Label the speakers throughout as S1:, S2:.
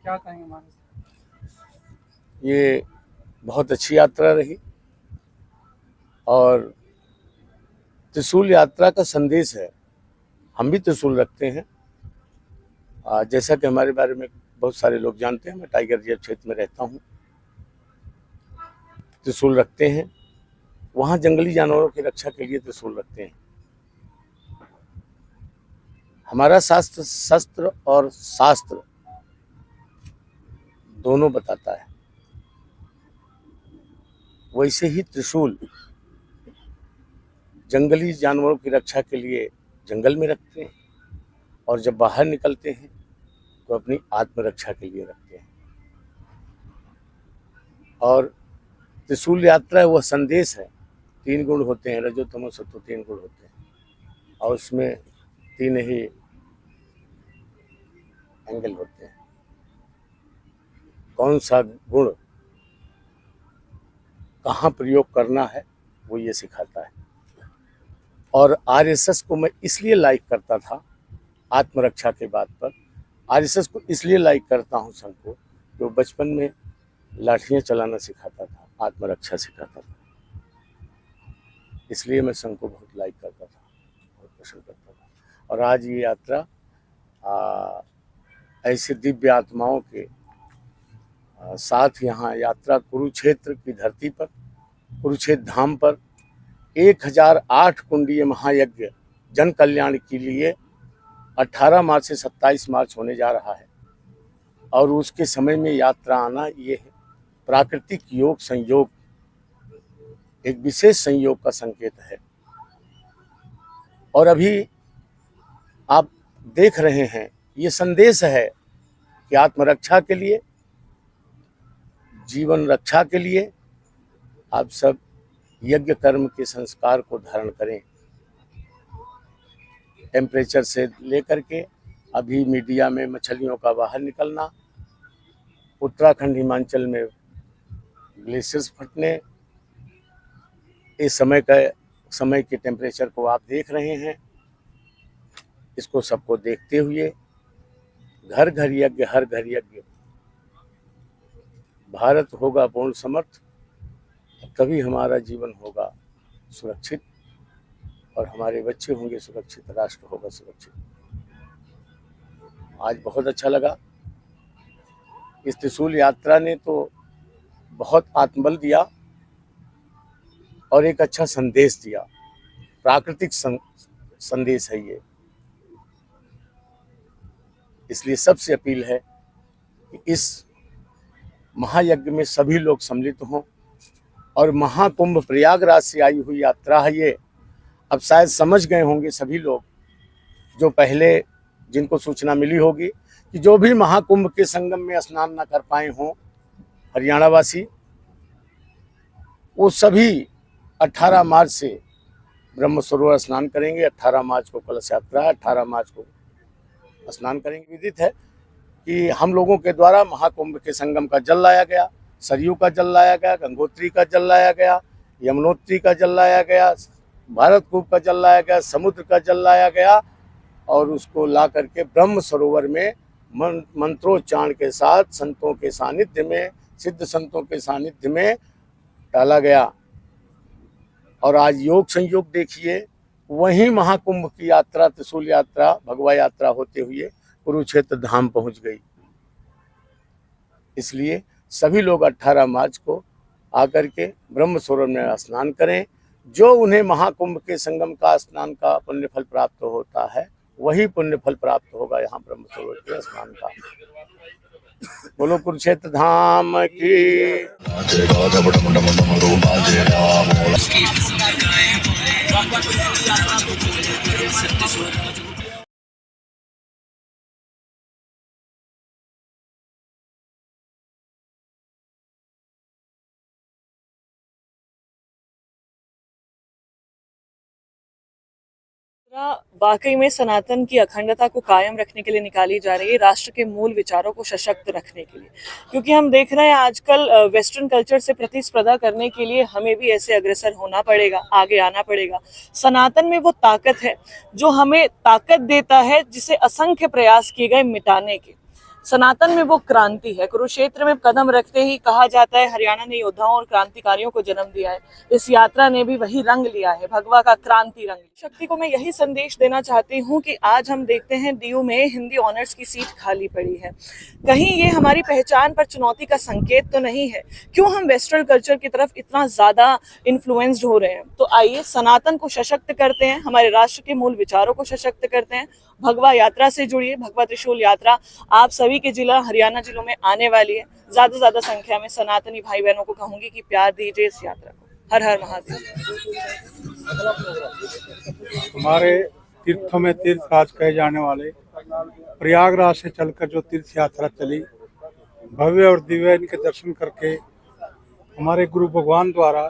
S1: क्या कहेंगे हमारे?
S2: ये बहुत अच्छी यात्रा रही और त्रिशूल यात्रा का संदेश है। हम भी त्रिशूल रखते हैं। जैसा कि हमारे बारे में बहुत सारे लोग जानते हैं, मैं टाइगर रिजर्व क्षेत्र में रहता हूँ। त्रिशूल रखते हैं, वहाँ जंगली जानवरों की रक्षा के लिए त्रिशूल रखते हैं। हमारा शस्त्र और शास्त्र दोनों बताता है। वैसे ही त्रिशूल जंगली जानवरों की रक्षा के लिए जंगल में रखते हैं और जब बाहर निकलते हैं तो अपनी आत्मरक्षा के लिए रखते हैं। और त्रिशूल यात्रा वह संदेश है। 3 गुण होते हैं, रजो तमो सत्व 3 गुण होते हैं और उसमें 3 ही एंगल होते हैं। कौन सा गुण कहाँ प्रयोग करना है वो ये सिखाता है। और आरएसएस को मैं इसलिए लाइक करता था आत्मरक्षा के बात पर। आरएसएस को इसलिए लाइक करता हूँ संघ को, जो बचपन में लाठियाँ चलाना सिखाता था, आत्मरक्षा सिखाता था। इसलिए मैं संघ को बहुत लाइक करता था, बहुत पसंद करता था। और आज ये यात्रा ऐसे दिव्य आत्माओं के साथ यहाँ यात्रा कुरुक्षेत्र की धरती पर, कुरुक्षेत्र धाम पर 1008 कुंडीय महायज्ञ जन कल्याण के लिए 18 मार्च से 27 मार्च होने जा रहा है। और उसके समय में यात्रा आना ये है प्राकृतिक योग संयोग, एक विशेष संयोग का संकेत है। और अभी आप देख रहे हैं, ये संदेश है कि आत्मरक्षा के लिए, जीवन रक्षा के लिए आप सब यज्ञ कर्म के संस्कार को धारण करें। टेम्परेचर से लेकर के अभी मीडिया में मछलियों का बाहर निकलना, उत्तराखंड हिमाचल में ग्लेशियर्स फटने, इस समय के टेम्परेचर को आप देख रहे हैं। इसको सबको देखते हुए घर घर यज्ञ, हर घर यज्ञ, भारत होगा पूर्ण समर्थ, तभी हमारा जीवन होगा सुरक्षित और हमारे बच्चे होंगे सुरक्षित, राष्ट्र होगा सुरक्षित। आज बहुत अच्छा लगा। इस त्रिशूल यात्रा ने तो बहुत आत्मबल दिया और एक अच्छा संदेश दिया। प्राकृतिक संदेश है ये। इसलिए सबसे अपील है कि इस महायज्ञ में सभी लोग सम्मिलित हों। और महाकुंभ प्रयागराज से आई हुई यात्रा है ये। अब शायद समझ गए होंगे सभी लोग, जो पहले जिनको सूचना मिली होगी, कि जो भी महाकुंभ के संगम में स्नान न कर पाए हों हरियाणा वासी, वो सभी 18 मार्च से ब्रह्म सरोवर स्नान करेंगे। 18 मार्च को कलश यात्रा है, 18 मार्च को स्नान करेंगे। विदित है कि हम लोगों के द्वारा महाकुंभ के संगम का जल लाया गया, सरयू का जल लाया गया, गंगोत्री का जल लाया गया, यमुनोत्री का जल लाया गया, भारतकूप का जल लाया गया, समुद्र का जल लाया गया और उसको ला करके ब्रह्म सरोवर में मंत्रोच्चारण के साथ संतों के सानिध्य में, सिद्ध संतों के सानिध्य में डाला गया। और आज योग संयोग देखिए, वहीं महाकुंभ की यात्रा, त्रिशूल यात्रा, भगवा यात्रा होते हुए कुरुक्षेत्र धाम पहुंच गई। इसलिए सभी लोग 18 मार्च को आकर के ब्रह्म सरोवर में स्नान करें। जो उन्हें महाकुंभ के संगम का स्नान का पुण्य फल प्राप्त होता है, वही पुण्य फल प्राप्त होगा यहाँ ब्रह्म सरोवर के स्नान का। बोलो कुरुक्षेत्र धाम की।
S3: वाकई में सनातन की अखंडता को कायम रखने के लिए निकाली जा रही है, राष्ट्र के मूल विचारों को सशक्त रखने के लिए। क्योंकि हम देख रहे हैं आजकल वेस्टर्न कल्चर से प्रतिस्पर्धा करने के लिए हमें भी ऐसे अग्रसर होना पड़ेगा, आगे आना पड़ेगा। सनातन में वो ताकत है जो हमें ताकत देता है, जिसे असंख्य प्रयास किए गए मिटाने के। सनातन में वो क्रांति है। कुरुक्षेत्र में कदम रखते ही कहा जाता है हरियाणा ने योद्धाओं और क्रांतिकारियों को जन्म दिया है। इस यात्रा ने भी वही रंग लिया है, भगवा का क्रांति रंग। शक्ति को मैं यही संदेश देना चाहती हूँ कि आज हम देखते हैं डीयू में हिंदी ऑनर्स की सीट खाली पड़ी है। कहीं ये हमारी पहचान पर चुनौती का संकेत तो नहीं है? क्यों हम वेस्टर्न कल्चर की तरफ इतना ज्यादा इन्फ्लुएंस्ड हो रहे हैं? तो आइए सनातन को सशक्त करते हैं, हमारे राष्ट्र के मूल विचारों को सशक्त करते हैं। भगवा यात्रा से जुड़िए। भगवा त्रिशूल यात्रा आप सभी के जिला हरियाणा जिलों में आने वाली है। ज्यादा से ज्यादा संख्या में सनातनी भाई बहनों को कहूंगी कि प्यार दीजिए इस यात्रा को। हर हर महादेव।
S1: हमारे तीर्थों में तीर्थराज कहे जाने वाले प्रयागराज से चलकर जो तीर्थ यात्रा चली, भव्य और दिव्य, इनके दर्शन करके हमारे गुरु भगवान द्वारा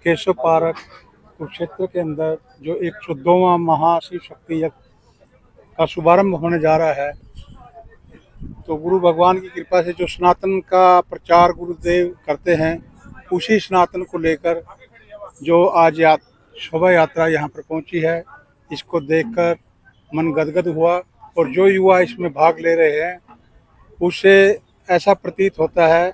S1: केशव पार्क कुरुक्षेत्र के अंदर जो 102वां महाशिव शक्ति यज्ञ का शुभारंभ होने जा रहा है, तो गुरु भगवान की कृपा से जो सनातन का प्रचार गुरुदेव करते हैं, उसी सनातन को लेकर जो आज शोभा यात्रा यहाँ पर पहुँची है, इसको देखकर मन गदगद हुआ। और जो युवा इसमें भाग ले रहे हैं, उससे ऐसा प्रतीत होता है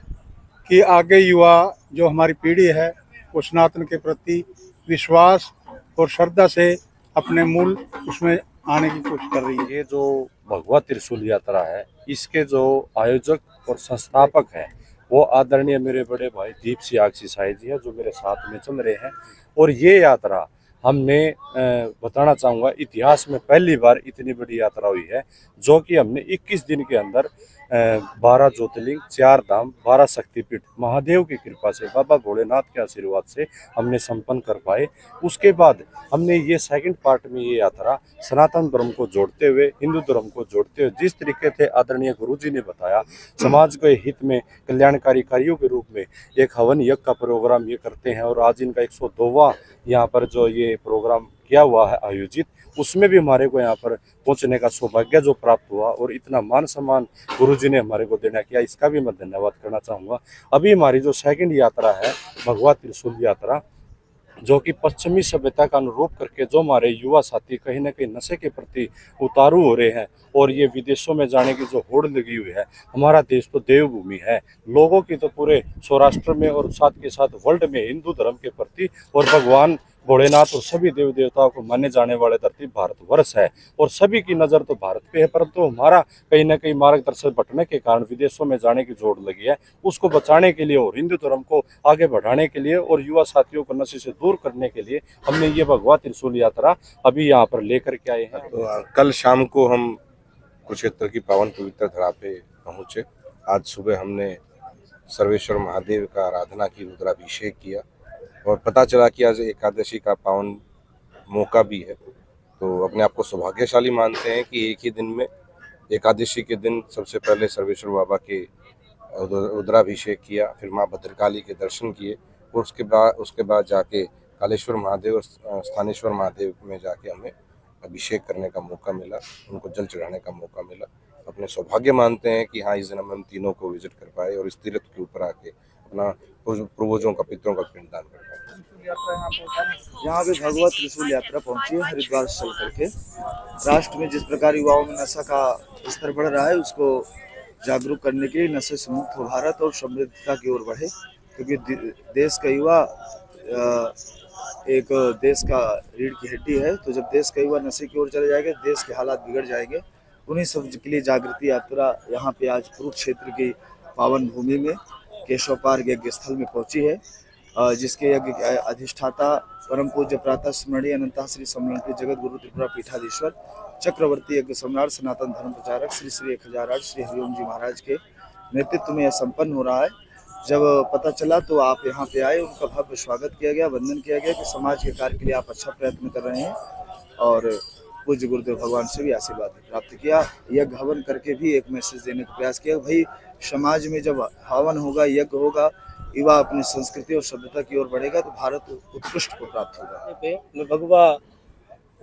S1: कि आगे युवा जो हमारी पीढ़ी है, वो सनातन के प्रति विश्वास और श्रद्धा से अपने मूल उसमें आने की कोशिश कर रही है।
S4: ये जो भगवा त्रिशूल यात्रा है, इसके जो आयोजक और संस्थापक हैं वो आदरणीय मेरे बड़े भाई दीप सियाक्षी साई जी है, जो मेरे साथ में चल रहे हैं। और ये यात्रा हमने बताना चाहूँगा, इतिहास में पहली बार इतनी बड़ी यात्रा हुई है, जो कि हमने 21 दिन के अंदर 12 ज्योतिर्लिंग, 4 धाम, 12 शक्तिपीठ महादेव की कृपा से, बाबा भोलेनाथ के आशीर्वाद से हमने संपन्न कर पाए। उसके बाद हमने ये सेकंड पार्ट में ये यात्रा सनातन धर्म को जोड़ते हुए, हिंदू धर्म को जोड़ते हुए, जिस तरीके से आदरणीय गुरुजी ने बताया, समाज के हित में कल्याणकारी कार्यों के रूप में एक हवन यज्ञ का प्रोग्राम ये करते हैं। और आज इनका 102वां यहाँ पर जो ये प्रोग्राम किया हुआ है आयोजित, उसमें भी हमारे को यहाँ पर पहुँचने का सौभाग्य जो प्राप्त हुआ और इतना मान सम्मान गुरुजी ने हमारे को देना किया, इसका भी मैं धन्यवाद करना चाहूँगा। अभी हमारी जो सेकंड यात्रा है भगवा त्रिशूल यात्रा, जो कि पश्चिमी सभ्यता का अनुरूप करके जो हमारे युवा साथी कहीं ना कहीं नशे के प्रति उतारू हो रहे हैं और ये विदेशों में जाने की जो होड़ लगी हुई है। हमारा देश तो देवभूमि है, लोगों की तो पूरे सौराष्ट्र में और साथ के साथ वर्ल्ड में हिंदू धर्म के प्रति और भगवान भोलेनाथ और सभी देव देवताओं को माने जाने वाले धरती भारतवर्ष है और सभी की नज़र तो भारत पे है। परंतु हमारा कहीं ना कहीं मार्गदर्शन बटने के कारण विदेशों में जाने की जोड़ लगी है। उसको बचाने के लिए और हिंदू धर्म को आगे बढ़ाने के लिए और युवा साथियों को नशे से दूर करने के लिए हमने ये भगवा त्रिशूल यात्रा अभी यहाँ पर लेकर के आए हैं।
S5: तो कल शाम को हम कुरुक्षेत्र की पावन पवित्र धरा पे पहुँचे। आज सुबह हमने सर्वेश्वर महादेव का आराधना की, रुद्राभिषेक किया और पता चला कि आज एकादशी का पावन मौका भी है। तो अपने आप को सौभाग्यशाली मानते हैं कि एक ही दिन में एकादशी के दिन सबसे पहले सर्वेश्वर बाबा के रुद्राभिषेक किया, फिर माँ भद्रकाली के दर्शन किए और उसके बाद जाके कालेश्वर महादेव और स्थानेश्वर महादेव में जाके हमें अभिषेक करने का मौका मिला, उनको जल चढ़ाने का मौका मिला। अपने सौभाग्य मानते हैं कि हाँ, इस दिन हम तीनों को विजिट कर पाए और इस तीर्थ के ऊपर आके अपना पूर्वजों का, पितरों का पिंडदान कर पाए।
S6: यहाँ पे भगवा त्रिशूल यात्रा पहुंची है हरिद्वार से चल करके। राष्ट्र में जिस प्रकार युवाओं में नशा का स्तर बढ़ रहा है, उसको जागरूक करने के लिए नशे से मुक्त हो भारत और समृद्धता की ओर बढ़े, क्योंकि देश का युवा एक देश का रीढ़ की हड्डी है। तो जब देश का युवा नशे की ओर चले जाएगा, देश के हालात बिगड़ जाएंगे। उन्हीं सब के लिए जागृति यात्रा यहाँ पे आज कुरुक्षेत्र की पावन भूमि में केशव पार्क यज्ञ स्थल में पहुंची है, जिसके यज्ञ अधिष्ठाता परम पूज्य प्रातः स्मरणीय अनंता श्री सम्मेलन जगत गुरु त्रिपुरा पीठाधीश्वर चक्रवर्ती यज्ञ सम्राट सनातन धर्म प्रचारक श्री श्री 1008 श्री हरिओम जी महाराज के नेतृत्व में यह संपन्न हो रहा है। जब पता चला तो आप यहाँ पे आए, उनका भव्य स्वागत किया गया, वंदन किया गया कि समाज के कार्य के लिए आप अच्छा प्रयत्न कर रहे हैं और पूज्य गुरुदेव भगवान से भी आशीर्वाद प्राप्त किया। यज्ञ हवन करके भी एक मैसेज देने का प्रयास किया, भाई समाज में जब हवन होगा, यज्ञ होगा, युवा अपनी संस्कृति और सभ्यता की ओर बढ़ेगा तो भारत उत्कृष्ट को प्राप्त होगा।
S7: भगवा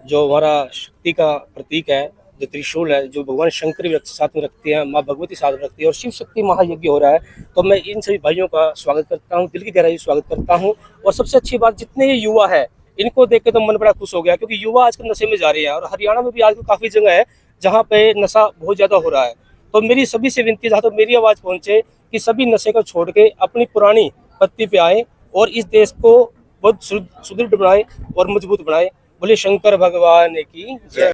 S7: जो हमारा शक्ति का प्रतीक है, जो त्रिशूल है, जो भगवान शंकर भी साथ में रखते हैं, माँ भगवती साथ में रखती है और शिव शक्ति महायज्ञ हो रहा है। तो मैं इन सभी भाइयों का स्वागत करता हूँ, दिल की गहराई से स्वागत करता हूँ। और सबसे अच्छी बात, जितने ये युवा है, इनको देख के तो मन बड़ा खुश हो गया, क्योंकि युवा आजकल नशे में जा रहे हैं और हरियाणा में भी आजकल काफ़ी जगह है जहाँ पे नशा बहुत ज़्यादा हो रहा है। तो मेरी सभी से विनती है, जहाँ तो मेरी आवाज़ पहुँचे, कि सभी नशे को छोड़ के अपनी पुरानी पत्ती पे आए और इस देश को बहुत सुदृढ़ बनाए और मजबूत बनाए। बोले शंकर भगवान की जय।